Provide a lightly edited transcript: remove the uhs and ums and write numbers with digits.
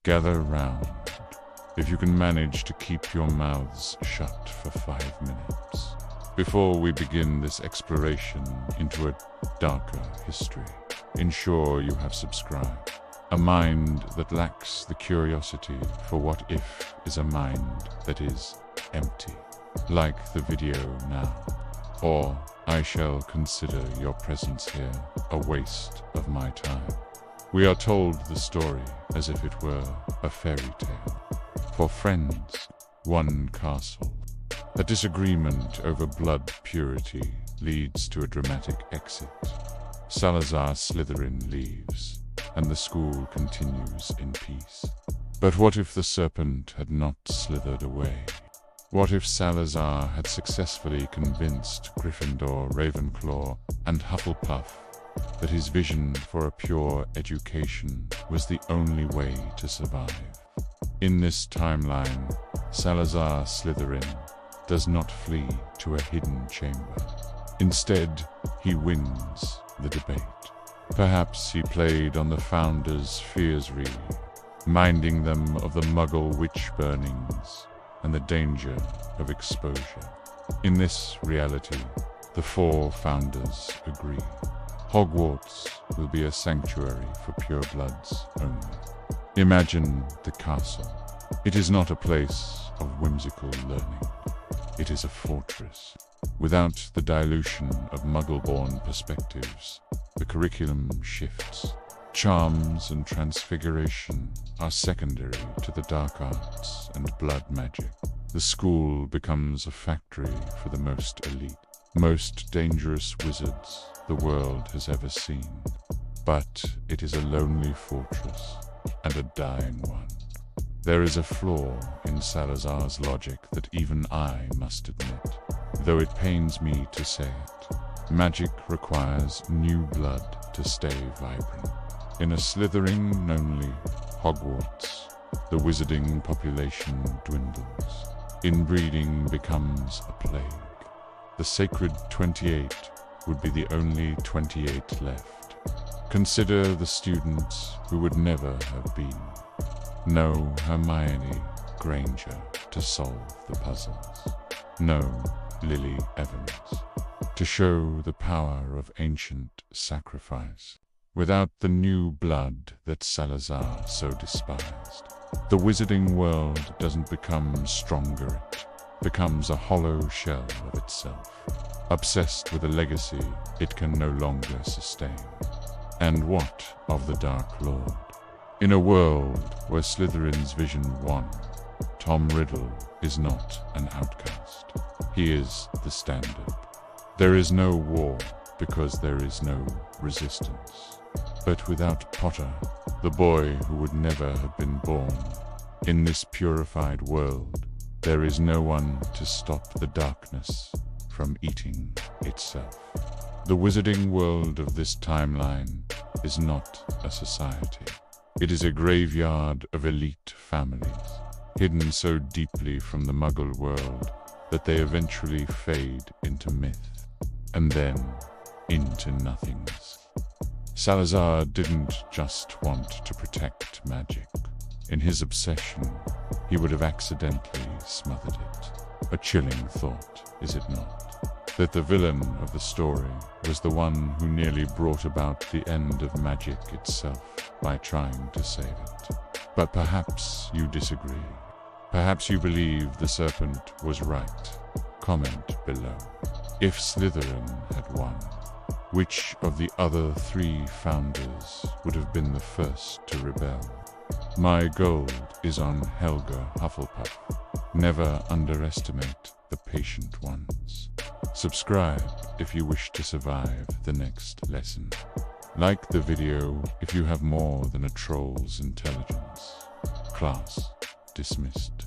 Gather round. If you can manage to keep your mouths shut for 5 minutes. Before we begin this exploration into a darker history, ensure you have subscribed. A mind that lacks the curiosity for what if is a mind that is empty. Like the video now, or I shall consider your presence here a waste of my time. We are told the story as if it were a fairy tale. For friends, one castle. A disagreement over blood purity leads to a dramatic exit. Salazar Slytherin leaves, and the school continues in peace. But what if the serpent had not slithered away? What if Salazar had successfully convinced Gryffindor, Ravenclaw, and Hufflepuff that his vision for a pure education was the only way to survive? In this timeline, Salazar Slytherin does not flee to a hidden chamber. Instead, he wins the debate. Perhaps he played on the Founders' fears reel, minding them of the Muggle witch burnings and the danger of exposure. In this reality, the 4 Founders agree. Hogwarts will be a sanctuary for purebloods only. Imagine the castle. It is not a place of whimsical learning. It is a fortress. Without the dilution of Muggle-born perspectives, the curriculum shifts. Charms and transfiguration are secondary to the dark arts and blood magic. The school becomes a factory for the most elite, most dangerous wizards the world has ever seen. But it is a lonely fortress and a dying one. There is a flaw in Salazar's logic that even I must admit, though it pains me to say it. Magic requires new blood to stay vibrant. In a Slytherin-only Hogwarts, the wizarding population dwindles. Inbreeding becomes a plague. The sacred 28 would be the only 28 left. Consider the students who would never have been. No Hermione Granger to solve the puzzles. No Lily Evans to show the power of ancient sacrifice. Without the new blood that Salazar so despised, the wizarding world doesn't become stronger, it becomes a hollow shell of itself, obsessed with a legacy it can no longer sustain. And what of the Dark Lord? In a world where Slytherin's vision won, Tom Riddle is not an outcast. He is the standard. There is no war because there is no resistance. But without Potter, the boy who would never have been born, in this purified world, there is no one to stop the darkness from eating itself. The wizarding world of this timeline is not a society. It is a graveyard of elite families, hidden so deeply from the Muggle world that they eventually fade into myth, and then into nothingness. Salazar didn't just want to protect magic. In his obsession, he would have accidentally smothered it. A chilling thought, is it not? That the villain of the story was the one who nearly brought about the end of magic itself by trying to save it. But perhaps you disagree. Perhaps you believe the Serpent was right. Comment below. If Slytherin had won, which of the other 3 founders would have been the first to rebel? My gold is on Helga Hufflepuff. Never underestimate the patient ones. Subscribe if you wish to survive the next lesson. Like the video if you have more than a troll's intelligence. Class dismissed.